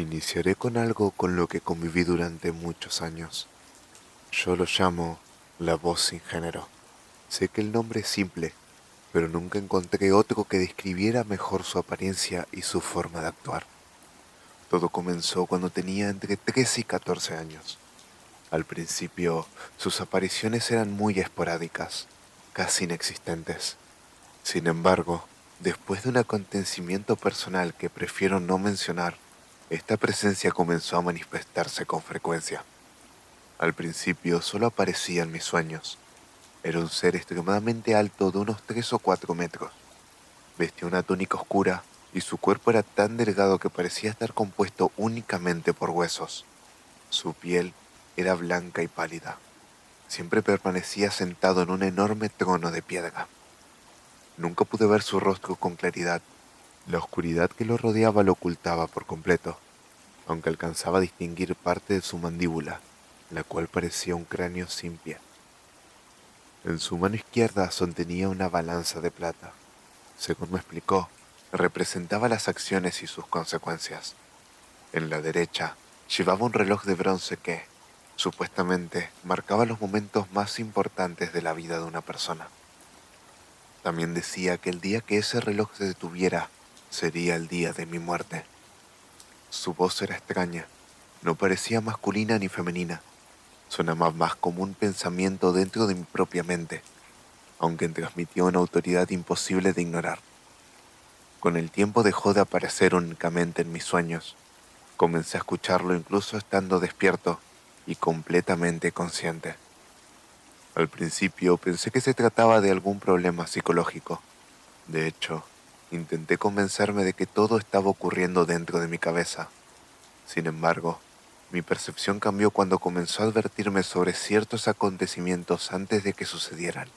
Iniciaré con algo con lo que conviví durante muchos años. Yo lo llamo la voz sin género. Sé que el nombre es simple, pero nunca encontré otro que describiera mejor su apariencia y su forma de actuar. Todo comenzó cuando tenía entre 13 y 14 años. Al principio, sus apariciones eran muy esporádicas, casi inexistentes. Sin embargo, después de un acontecimiento personal que prefiero no mencionar, esta presencia comenzó a manifestarse con frecuencia. Al principio solo aparecía en mis sueños. Era un ser extremadamente alto de unos 3 o 4 metros. Vestía una túnica oscura y su cuerpo era tan delgado que parecía estar compuesto únicamente por huesos. Su piel era blanca y pálida. Siempre permanecía sentado en un enorme trono de piedra. Nunca pude ver su rostro con claridad. La oscuridad que lo rodeaba lo ocultaba por completo, aunque alcanzaba a distinguir parte de su mandíbula, la cual parecía un cráneo sin pie. En su mano izquierda sostenía una balanza de plata. Según me explicó, representaba las acciones y sus consecuencias. En la derecha llevaba un reloj de bronce que, supuestamente, marcaba los momentos más importantes de la vida de una persona. También decía que el día que ese reloj se detuviera sería el día de mi muerte. Su voz era extraña, no parecía masculina ni femenina. Sonaba más como un pensamiento dentro de mi propia mente, aunque transmitía una autoridad imposible de ignorar. Con el tiempo dejó de aparecer únicamente en mis sueños. Comencé a escucharlo incluso estando despierto y completamente consciente. Al principio pensé que se trataba de algún problema psicológico. De hecho, intenté convencerme de que todo estaba ocurriendo dentro de mi cabeza. Sin embargo, mi percepción cambió cuando comenzó a advertirme sobre ciertos acontecimientos antes de que sucedieran.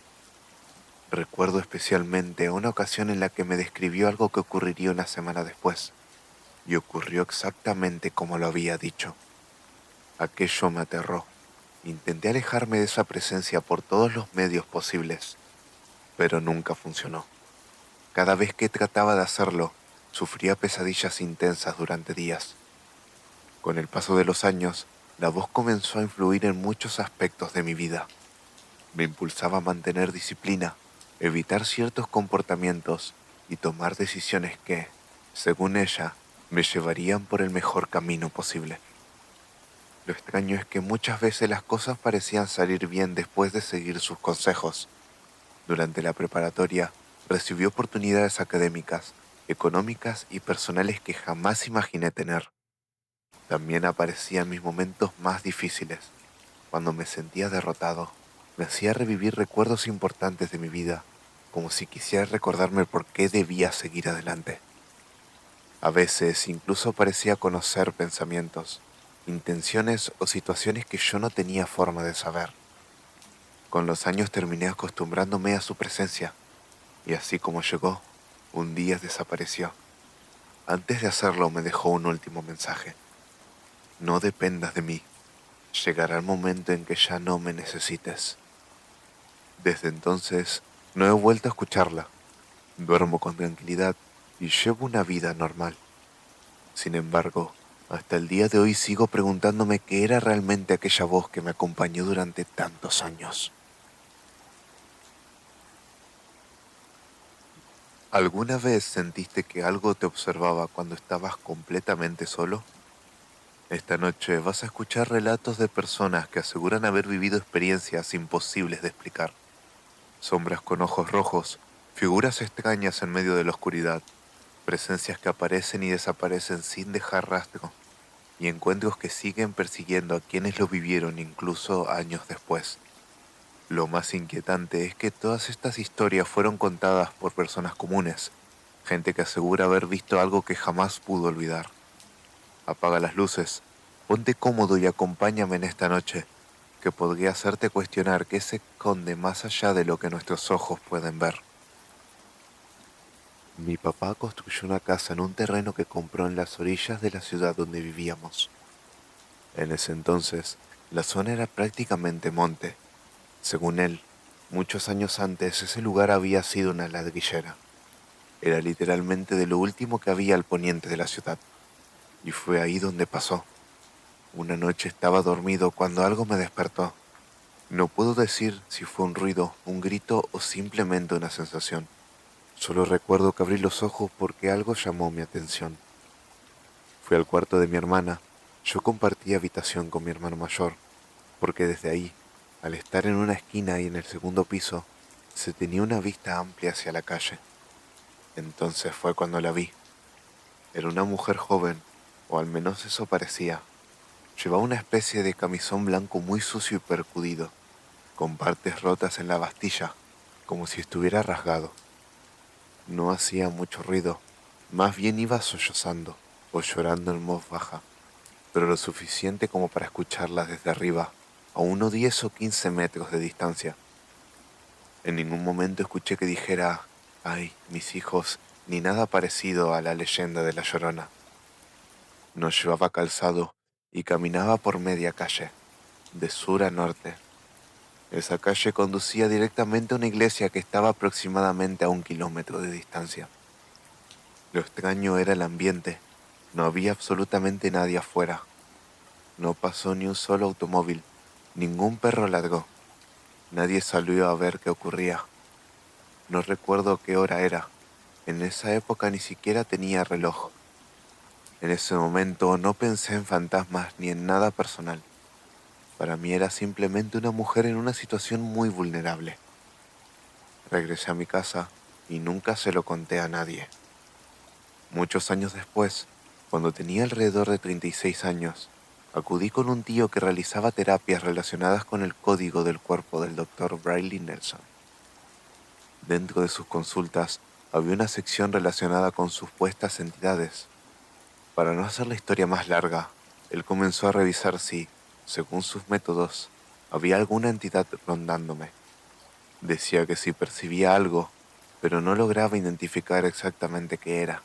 Recuerdo especialmente una ocasión en la que me describió algo que ocurriría una semana después, y ocurrió exactamente como lo había dicho. Aquello me aterró. Intenté alejarme de esa presencia por todos los medios posibles, pero nunca funcionó. Cada vez que trataba de hacerlo, sufría pesadillas intensas durante días. Con el paso de los años, la voz comenzó a influir en muchos aspectos de mi vida. Me impulsaba a mantener disciplina, evitar ciertos comportamientos y tomar decisiones que, según ella, me llevarían por el mejor camino posible. Lo extraño es que muchas veces las cosas parecían salir bien después de seguir sus consejos. Durante la preparatoria, recibí oportunidades académicas, económicas y personales que jamás imaginé tener. También aparecían mis momentos más difíciles, cuando me sentía derrotado. Me hacía revivir recuerdos importantes de mi vida, como si quisiera recordarme por qué debía seguir adelante. A veces incluso parecía conocer pensamientos, intenciones o situaciones que yo no tenía forma de saber. Con los años terminé acostumbrándome a su presencia, y así como llegó, un día desapareció. Antes de hacerlo me dejó un último mensaje. No dependas de mí. Llegará el momento en que ya no me necesites. Desde entonces, no he vuelto a escucharla. Duermo con tranquilidad y llevo una vida normal. Sin embargo, hasta el día de hoy sigo preguntándome qué era realmente aquella voz que me acompañó durante tantos años. ¿Alguna vez sentiste que algo te observaba cuando estabas completamente solo? Esta noche vas a escuchar relatos de personas que aseguran haber vivido experiencias imposibles de explicar. Sombras con ojos rojos, figuras extrañas en medio de la oscuridad, presencias que aparecen y desaparecen sin dejar rastro, y encuentros que siguen persiguiendo a quienes lo vivieron incluso años después. Lo más inquietante es que todas estas historias fueron contadas por personas comunes, gente que asegura haber visto algo que jamás pudo olvidar. Apaga las luces, ponte cómodo y acompáñame en esta noche, que podría hacerte cuestionar qué se esconde más allá de lo que nuestros ojos pueden ver. Mi papá construyó una casa en un terreno que compró en las orillas de la ciudad donde vivíamos. En ese entonces, la zona era prácticamente monte. Según él, muchos años antes ese lugar había sido una ladrillera. Era literalmente de lo último que había al poniente de la ciudad. y fue ahí donde pasó. Una noche estaba dormido cuando algo me despertó. No puedo decir si fue un ruido, un grito o simplemente una sensación. Solo recuerdo que abrí los ojos porque algo llamó mi atención. Fui al cuarto de mi hermana. Yo compartía habitación con mi hermano mayor, porque desde ahí, al estar en una esquina y en el segundo piso, se tenía una vista amplia hacia la calle. Entonces fue cuando la vi. Era una mujer joven, o al menos eso parecía. Llevaba una especie de camisón blanco muy sucio y percudido, con partes rotas en la bastilla, como si estuviera rasgado. No hacía mucho ruido, más bien iba sollozando o llorando en voz baja, pero lo suficiente como para escucharla desde arriba, a unos 10 o 15 metros de distancia. En ningún momento escuché que dijera, ay, mis hijos, ni nada parecido a la leyenda de la Llorona. No llevaba calzado y caminaba por media calle, de sur a norte. Esa calle conducía directamente a una iglesia que estaba aproximadamente a 1 kilómetro de distancia. Lo extraño era el ambiente. No había absolutamente nadie afuera. No pasó ni un solo automóvil. Ningún perro ladró. Nadie salió a ver qué ocurría. No recuerdo qué hora era. En esa época ni siquiera tenía reloj. En ese momento no pensé en fantasmas ni en nada personal. Para mí era simplemente una mujer en una situación muy vulnerable. Regresé a mi casa y nunca se lo conté a nadie. Muchos años después, cuando tenía alrededor de 36 años, acudí con un tío que realizaba terapias relacionadas con el código del cuerpo del doctor Briley Nelson. Dentro de sus consultas había una sección relacionada con supuestas entidades. Para no hacer la historia más larga, él comenzó a revisar si, según sus métodos, había alguna entidad rondándome. Decía que sí percibía algo, pero no lograba identificar exactamente qué era.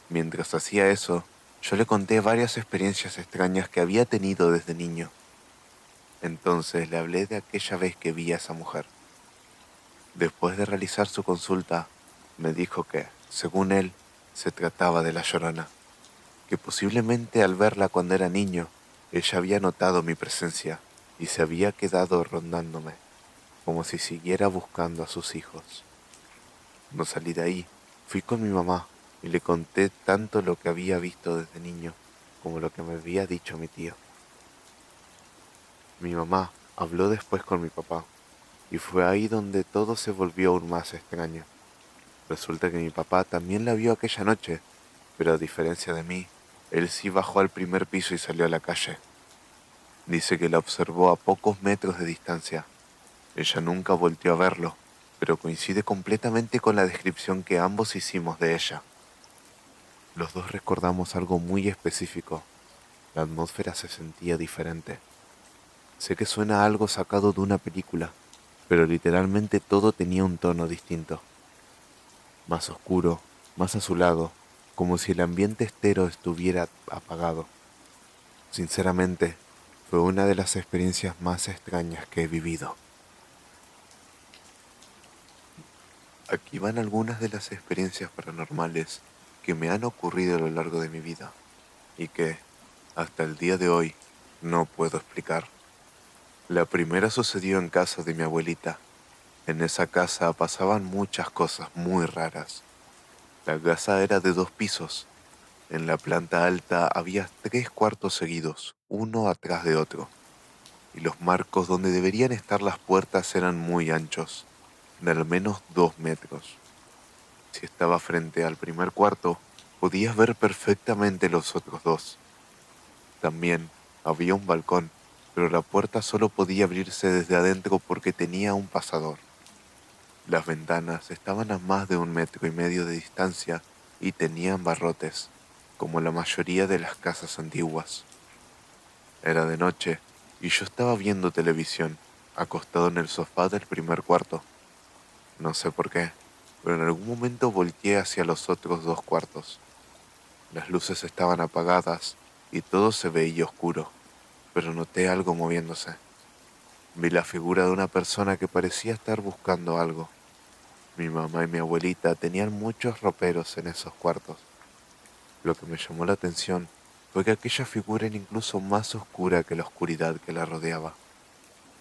Mientras hacía eso, yo le conté varias experiencias extrañas que había tenido desde niño. Entonces le hablé de aquella vez que vi a esa mujer. Después de realizar su consulta, me dijo que, según él, se trataba de la Llorona, que posiblemente al verla cuando era niño, ella había notado mi presencia y se había quedado rondándome, como si siguiera buscando a sus hijos. No salí de ahí, fui con mi mamá y le conté tanto lo que había visto desde niño como lo que me había dicho mi tío. Mi mamá habló después con mi papá y fue ahí donde todo se volvió aún más extraño. Resulta que mi papá también la vio aquella noche, pero a diferencia de mí, él sí bajó al primer piso y salió a la calle. Dice que la observó a pocos metros de distancia. Ella nunca volteó a verlo, pero coincide completamente con la descripción que ambos hicimos de ella. Los dos recordamos algo muy específico. La atmósfera se sentía diferente. Sé que suena a algo sacado de una película, pero literalmente todo tenía un tono distinto. Más oscuro, más azulado, como si el ambiente entero estuviera apagado. Sinceramente, fue una de las experiencias más extrañas que he vivido. Aquí van algunas de las experiencias paranormales que me han ocurrido a lo largo de mi vida y que, hasta el día de hoy, no puedo explicar. La primera sucedió en casa de mi abuelita. En esa casa pasaban muchas cosas muy raras. La casa era de 2 pisos. En la planta alta había 3 cuartos seguidos, uno atrás de otro, y los marcos donde deberían estar las puertas eran muy anchos, de al menos 2 metros. Si estaba frente al primer cuarto, podías ver perfectamente los otros dos. También había un balcón, pero la puerta solo podía abrirse desde adentro porque tenía un pasador. Las ventanas estaban a más de 1,5 metros de distancia y tenían barrotes, como la mayoría de las casas antiguas. Era de noche y yo estaba viendo televisión, acostado en el sofá del primer cuarto. No sé por qué, pero en algún momento volteé hacia los otros 2 cuartos. Las luces estaban apagadas y todo se veía oscuro, pero noté algo moviéndose. Vi la figura de una persona que parecía estar buscando algo. Mi mamá y mi abuelita tenían muchos roperos en esos cuartos. Lo que me llamó la atención fue que aquella figura era incluso más oscura que la oscuridad que la rodeaba.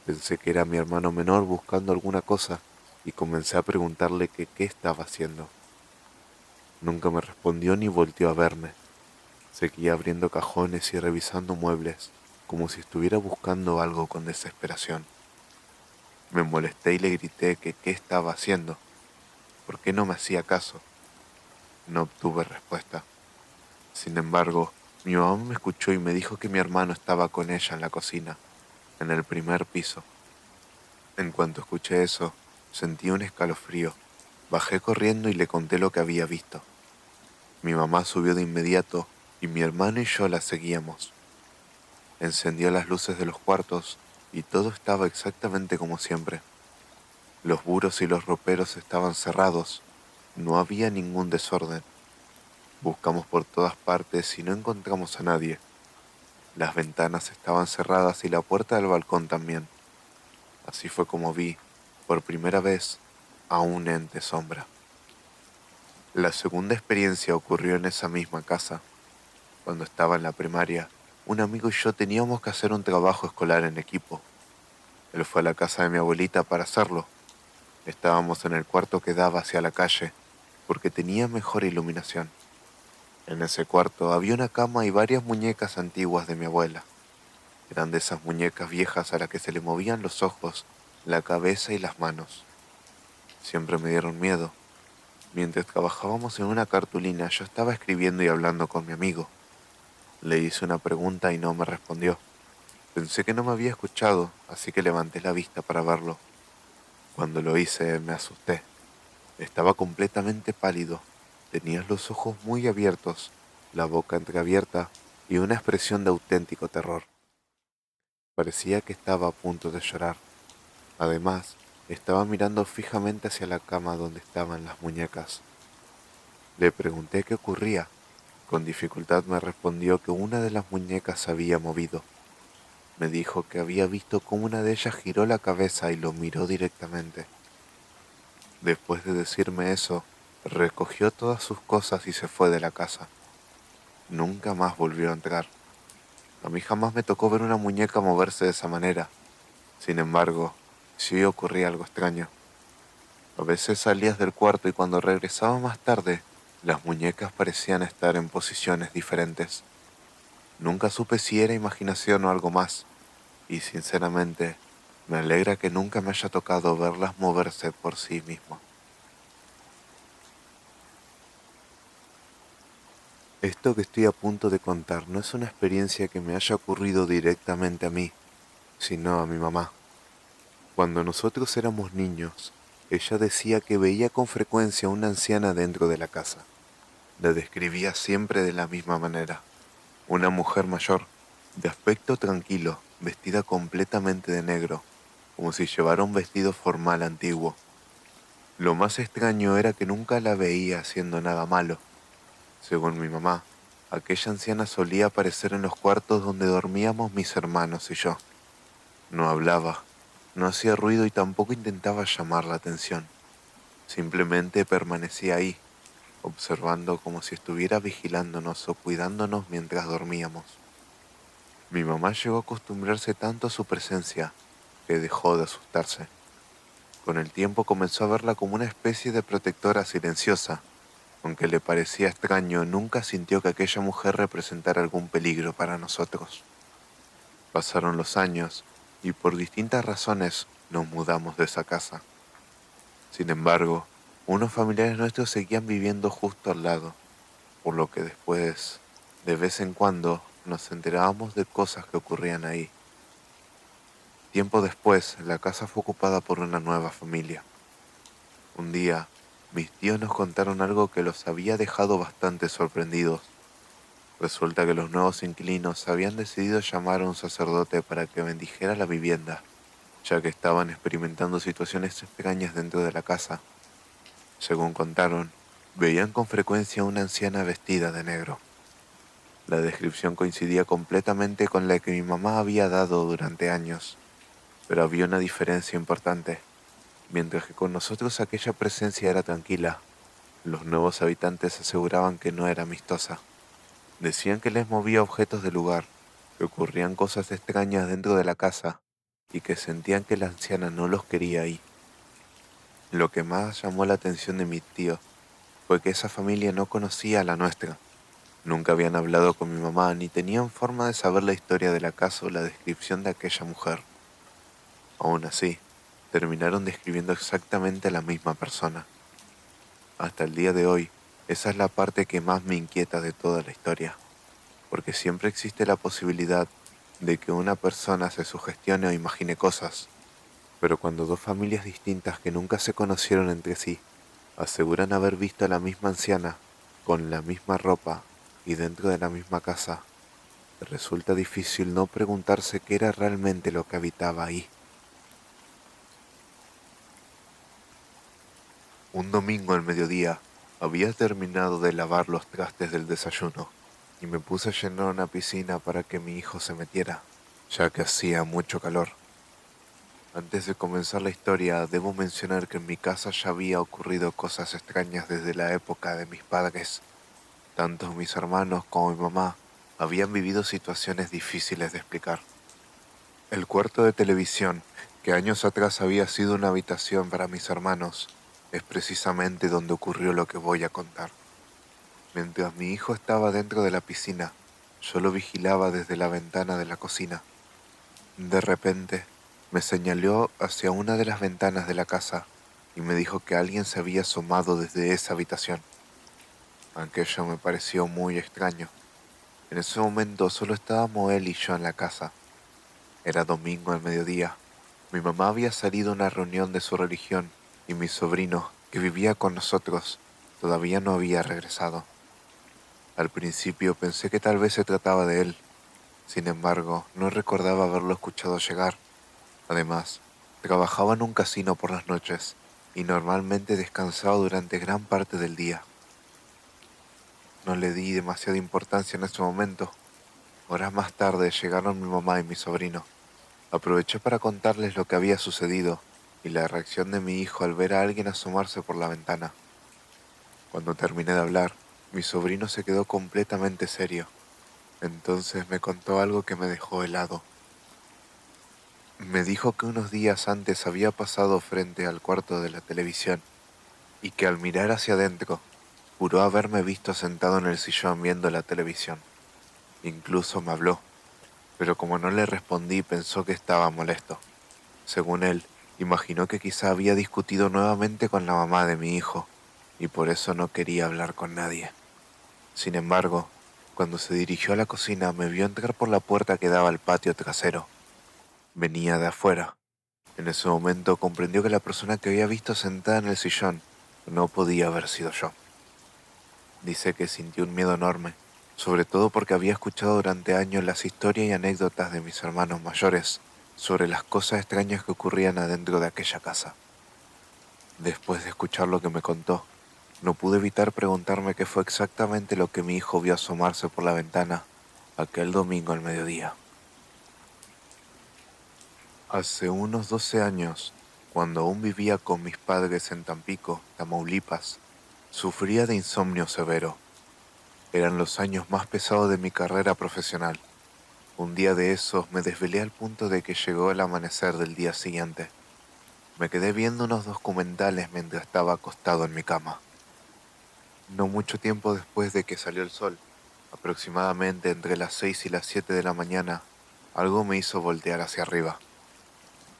Pensé que era mi hermano menor buscando alguna cosa y comencé a preguntarle que qué estaba haciendo. Nunca me respondió ni volteó a verme. Seguía abriendo cajones y revisando muebles, como si estuviera buscando algo con desesperación. Me molesté y le grité que qué estaba haciendo, por qué no me hacía caso. No obtuve respuesta. Sin embargo, mi mamá me escuchó y me dijo que mi hermano estaba con ella en la cocina, en el primer piso. En cuanto escuché eso, sentí un escalofrío. Bajé corriendo y le conté lo que había visto. Mi mamá subió de inmediato y mi hermano y yo la seguíamos. Encendió las luces de los cuartos y todo estaba exactamente como siempre. Los buros y los roperos estaban cerrados. No había ningún desorden. Buscamos por todas partes y no encontramos a nadie. Las ventanas estaban cerradas y la puerta del balcón también. Así fue como vi, por primera vez, a un ente sombra. La segunda experiencia ocurrió en esa misma casa. Cuando estaba en la primaria, un amigo y yo teníamos que hacer un trabajo escolar en equipo. Él fue a la casa de mi abuelita para hacerlo. Estábamos en el cuarto que daba hacia la calle, porque tenía mejor iluminación. En ese cuarto había una cama y varias muñecas antiguas de mi abuela. Eran de esas muñecas viejas a las que se le movían los ojos, la cabeza y las manos. Siempre me dieron miedo. Mientras trabajábamos en una cartulina, yo estaba escribiendo y hablando con mi amigo. Le hice una pregunta y no me respondió. Pensé que no me había escuchado, así que levanté la vista para verlo. Cuando lo hice, me asusté. Estaba completamente pálido. Tenía los ojos muy abiertos, la boca entreabierta y una expresión de auténtico terror. Parecía que estaba a punto de llorar. Además, estaba mirando fijamente hacia la cama donde estaban las muñecas. Le pregunté qué ocurría. Con dificultad me respondió que una de las muñecas se había movido. Me dijo que había visto cómo una de ellas giró la cabeza y lo miró directamente. Después de decirme eso, recogió todas sus cosas y se fue de la casa. Nunca más volvió a entrar. A mí jamás me tocó ver una muñeca moverse de esa manera. Sin embargo, sí ocurría algo extraño. A veces salías del cuarto y cuando regresaba más tarde, las muñecas parecían estar en posiciones diferentes. Nunca supe si era imaginación o algo más, y sinceramente, me alegra que nunca me haya tocado verlas moverse por sí mismo. Esto que estoy a punto de contar no es una experiencia que me haya ocurrido directamente a mí, sino a mi mamá. Cuando nosotros éramos niños, ella decía que veía con frecuencia a una anciana dentro de la casa. La describía siempre de la misma manera. Una mujer mayor, de aspecto tranquilo, vestida completamente de negro, como si llevara un vestido formal antiguo. Lo más extraño era que nunca la veía haciendo nada malo. Según mi mamá, aquella anciana solía aparecer en los cuartos donde dormíamos mis hermanos y yo. No hablaba, no hacía ruido y tampoco intentaba llamar la atención. Simplemente permanecía ahí, observando como si estuviera vigilándonos o cuidándonos mientras dormíamos. Mi mamá llegó a acostumbrarse tanto a su presencia que dejó de asustarse. Con el tiempo comenzó a verla como una especie de protectora silenciosa. Aunque le parecía extraño, nunca sintió que aquella mujer representara algún peligro para nosotros. Pasaron los años y por distintas razones nos mudamos de esa casa. Sin embargo, unos familiares nuestros seguían viviendo justo al lado, por lo que después, de vez en cuando, nos enterábamos de cosas que ocurrían ahí. Tiempo después, la casa fue ocupada por una nueva familia. Un día, mis tíos nos contaron algo que los había dejado bastante sorprendidos. Resulta que los nuevos inquilinos habían decidido llamar a un sacerdote para que bendijera la vivienda, ya que estaban experimentando situaciones extrañas dentro de la casa. Según contaron, veían con frecuencia a una anciana vestida de negro. La descripción coincidía completamente con la que mi mamá había dado durante años, pero había una diferencia importante. Mientras que con nosotros aquella presencia era tranquila, los nuevos habitantes aseguraban que no era amistosa. Decían que les movía objetos del lugar, que ocurrían cosas extrañas dentro de la casa y que sentían que la anciana no los quería ahí. Lo que más llamó la atención de mi tío fue que esa familia no conocía a la nuestra. Nunca habían hablado con mi mamá ni tenían forma de saber la historia de la casa o la descripción de aquella mujer. Aún así, terminaron describiendo exactamente a la misma persona. Hasta el día de hoy, esa es la parte que más me inquieta de toda la historia, porque siempre existe la posibilidad de que una persona se sugestione o imagine cosas, pero cuando dos familias distintas que nunca se conocieron entre sí aseguran haber visto a la misma anciana, con la misma ropa y dentro de la misma casa, resulta difícil no preguntarse qué era realmente lo que habitaba ahí. Un domingo al mediodía, había terminado de lavar los trastes del desayuno y me puse a llenar una piscina para que mi hijo se metiera, ya que hacía mucho calor. Antes de comenzar la historia, debo mencionar que en mi casa ya había ocurrido cosas extrañas desde la época de mis padres. Tanto mis hermanos como mi mamá habían vivido situaciones difíciles de explicar. El cuarto de televisión, que años atrás había sido una habitación para mis hermanos, es precisamente donde ocurrió lo que voy a contar. Mientras mi hijo estaba dentro de la piscina, yo lo vigilaba desde la ventana de la cocina. De repente, me señaló hacia una de las ventanas de la casa y me dijo que alguien se había asomado desde esa habitación. Aquello me pareció muy extraño. En ese momento solo estábamos él y yo en la casa. Era domingo al mediodía. Mi mamá había salido a una reunión de su religión y mi sobrino, que vivía con nosotros, todavía no había regresado. Al principio pensé que tal vez se trataba de él. Sin embargo, no recordaba haberlo escuchado llegar. Además, trabajaba en un casino por las noches y normalmente descansaba durante gran parte del día. No le di demasiada importancia en ese momento. Horas más tarde llegaron mi mamá y mi sobrino. Aproveché para contarles lo que había sucedido y la reacción de mi hijo al ver a alguien asomarse por la ventana. Cuando terminé de hablar, mi sobrino se quedó completamente serio. Entonces me contó algo que me dejó helado. Me dijo que unos días antes había pasado frente al cuarto de la televisión y que al mirar hacia adentro, juró haberme visto sentado en el sillón viendo la televisión. Incluso me habló, pero como no le respondí pensó que estaba molesto. Según él, imaginó que quizá había discutido nuevamente con la mamá de mi hijo y por eso no quería hablar con nadie. Sin embargo, cuando se dirigió a la cocina me vio entrar por la puerta que daba al patio trasero. Venía de afuera. En ese momento comprendió que la persona que había visto sentada en el sillón no podía haber sido yo. Dice que sintió un miedo enorme, sobre todo porque había escuchado durante años las historias y anécdotas de mis hermanos mayores sobre las cosas extrañas que ocurrían adentro de aquella casa. Después de escuchar lo que me contó, no pude evitar preguntarme qué fue exactamente lo que mi hijo vio asomarse por la ventana aquel domingo al mediodía. Hace unos 12 años, cuando aún vivía con mis padres en Tampico, Tamaulipas, sufría de insomnio severo. Eran los años más pesados de mi carrera profesional. Un día de esos me desvelé al punto de que llegó el amanecer del día siguiente. Me quedé viendo unos documentales mientras estaba acostado en mi cama. No mucho tiempo después de que salió el sol, aproximadamente entre las 6 y las 7 de la mañana, algo me hizo voltear hacia arriba.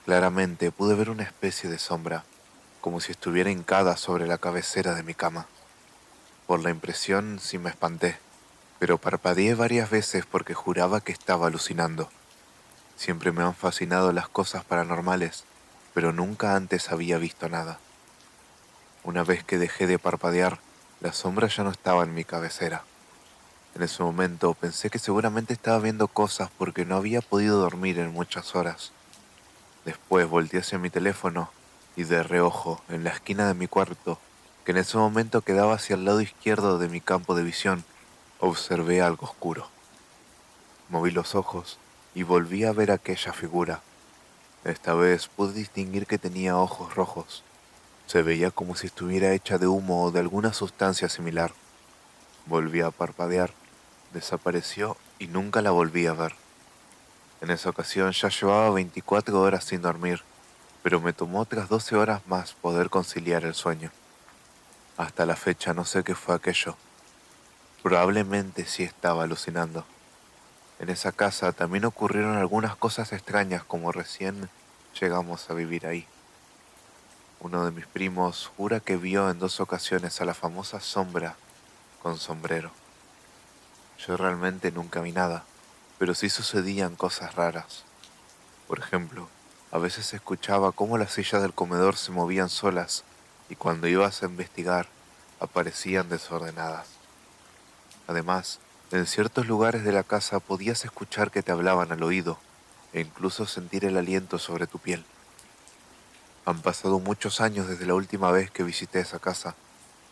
Claramente pude ver una especie de sombra, como si estuviera hincada sobre la cabecera de mi cama. Por la impresión sí me espanté, pero parpadeé varias veces porque juraba que estaba alucinando. Siempre me han fascinado las cosas paranormales, pero nunca antes había visto nada. Una vez que dejé de parpadear, la sombra ya no estaba en mi cabecera. En ese momento pensé que seguramente estaba viendo cosas porque no había podido dormir en muchas horas. Después volteé hacia mi teléfono y de reojo, en la esquina de mi cuarto, que en ese momento quedaba hacia el lado izquierdo de mi campo de visión, observé algo oscuro. Moví los ojos y volví a ver aquella figura. Esta vez pude distinguir que tenía ojos rojos. Se veía como si estuviera hecha de humo o de alguna sustancia similar. Volví a parpadear desapareció y nunca la volví a ver. En esa ocasión ya llevaba 24 horas sin dormir, pero me tomó otras 12 horas más poder conciliar el sueño. Hasta la fecha no sé qué fue aquello. Probablemente sí estaba alucinando. En esa casa también ocurrieron algunas cosas extrañas como recién llegamos a vivir ahí. Uno de mis primos jura que vio en 2 ocasiones a la famosa sombra con sombrero. Yo realmente nunca vi nada, pero sí sucedían cosas raras. Por ejemplo, a veces escuchaba cómo las sillas del comedor se movían solas y cuando ibas a investigar aparecían desordenadas. Además, en ciertos lugares de la casa podías escuchar que te hablaban al oído e incluso sentir el aliento sobre tu piel. Han pasado muchos años desde la última vez que visité esa casa,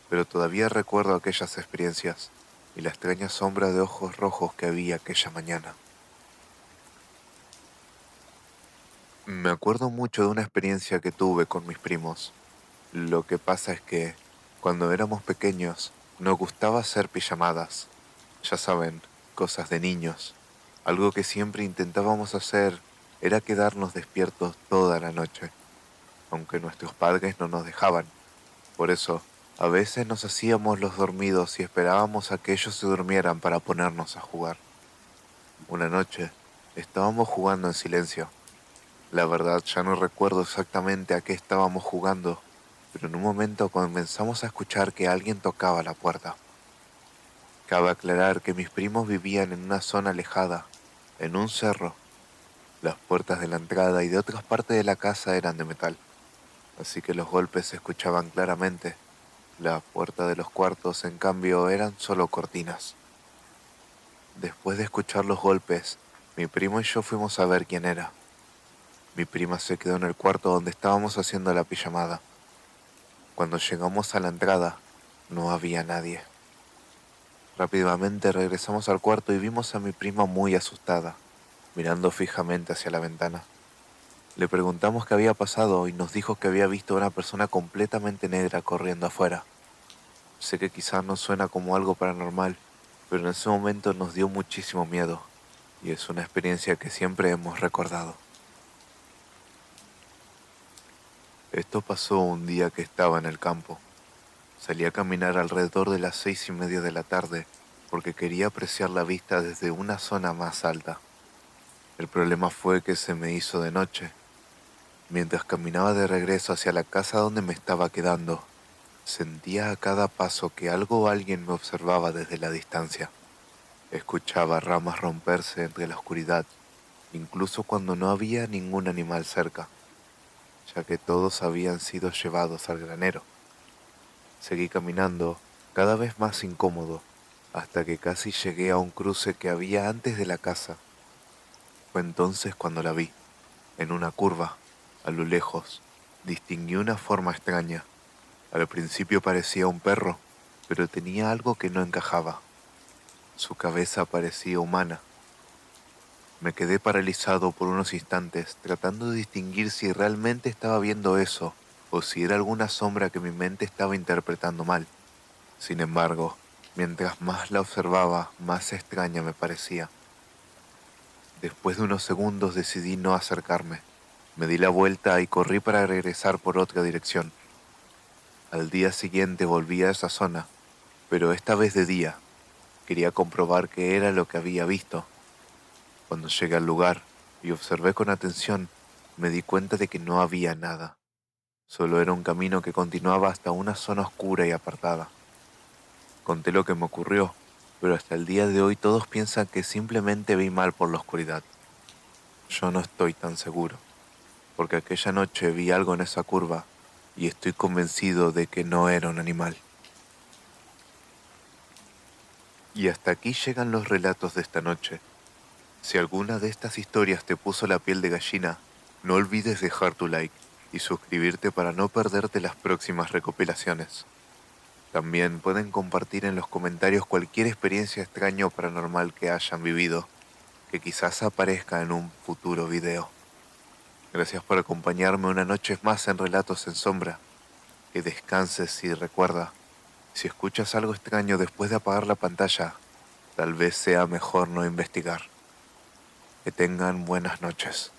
pero todavía recuerdo aquellas experiencias y la extraña sombra de ojos rojos que había aquella mañana. Me acuerdo mucho de una experiencia que tuve con mis primos. Lo que pasa es que, cuando éramos pequeños, nos gustaba hacer pijamadas. Ya saben, cosas de niños. Algo que siempre intentábamos hacer era quedarnos despiertos toda la noche, aunque nuestros padres no nos dejaban. Por eso, a veces nos hacíamos los dormidos y esperábamos a que ellos se durmieran para ponernos a jugar. Una noche, estábamos jugando en silencio. La verdad ya no recuerdo exactamente a qué estábamos jugando, pero en un momento comenzamos a escuchar que alguien tocaba la puerta. Cabe aclarar que mis primos vivían en una zona alejada, en un cerro. Las puertas de la entrada y de otras partes de la casa eran de metal, así que los golpes se escuchaban claramente. La puerta de los cuartos, en cambio, eran solo cortinas. Después de escuchar los golpes, mi primo y yo fuimos a ver quién era. Mi prima se quedó en el cuarto donde estábamos haciendo la pijamada. Cuando llegamos a la entrada, no había nadie. Rápidamente regresamos al cuarto y vimos a mi prima muy asustada, mirando fijamente hacia la ventana. Le preguntamos qué había pasado y nos dijo que había visto a una persona completamente negra corriendo afuera. Sé que quizás no suena como algo paranormal, pero en ese momento nos dio muchísimo miedo y es una experiencia que siempre hemos recordado. Esto pasó un día que estaba en el campo. Salí a caminar alrededor de las 6:30 de la tarde porque quería apreciar la vista desde una zona más alta. El problema fue que se me hizo de noche. Mientras caminaba de regreso hacia la casa donde me estaba quedando, sentía a cada paso que algo o alguien me observaba desde la distancia. Escuchaba ramas romperse entre la oscuridad, incluso cuando no había ningún animal cerca, ya que todos habían sido llevados al granero. Seguí caminando, cada vez más incómodo, hasta que casi llegué a un cruce que había antes de la casa. Fue entonces cuando la vi, en una curva, a lo lejos. Distinguí una forma extraña. Al principio parecía un perro, pero tenía algo que no encajaba. Su cabeza parecía humana. Me quedé paralizado por unos instantes, tratando de distinguir si realmente estaba viendo eso o si era alguna sombra que mi mente estaba interpretando mal. Sin embargo, mientras más la observaba, más extraña me parecía. Después de unos segundos decidí no acercarme. Me di la vuelta y corrí para regresar por otra dirección. Al día siguiente volví a esa zona, pero esta vez de día. Quería comprobar qué era lo que había visto. Cuando llegué al lugar y observé con atención, me di cuenta de que no había nada. Solo era un camino que continuaba hasta una zona oscura y apartada. Conté lo que me ocurrió, pero hasta el día de hoy todos piensan que simplemente vi mal por la oscuridad. Yo no estoy tan seguro, porque aquella noche vi algo en esa curva y estoy convencido de que no era un animal. Y hasta aquí llegan los relatos de esta noche. Si alguna de estas historias te puso la piel de gallina, no olvides dejar tu like y suscribirte para no perderte las próximas recopilaciones. También pueden compartir en los comentarios cualquier experiencia extraña o paranormal que hayan vivido, que quizás aparezca en un futuro video. Gracias por acompañarme una noche más en Relatos en Sombra. Que descanses y recuerda, si escuchas algo extraño después de apagar la pantalla, Tal vez sea mejor no investigar. Que tengan buenas noches.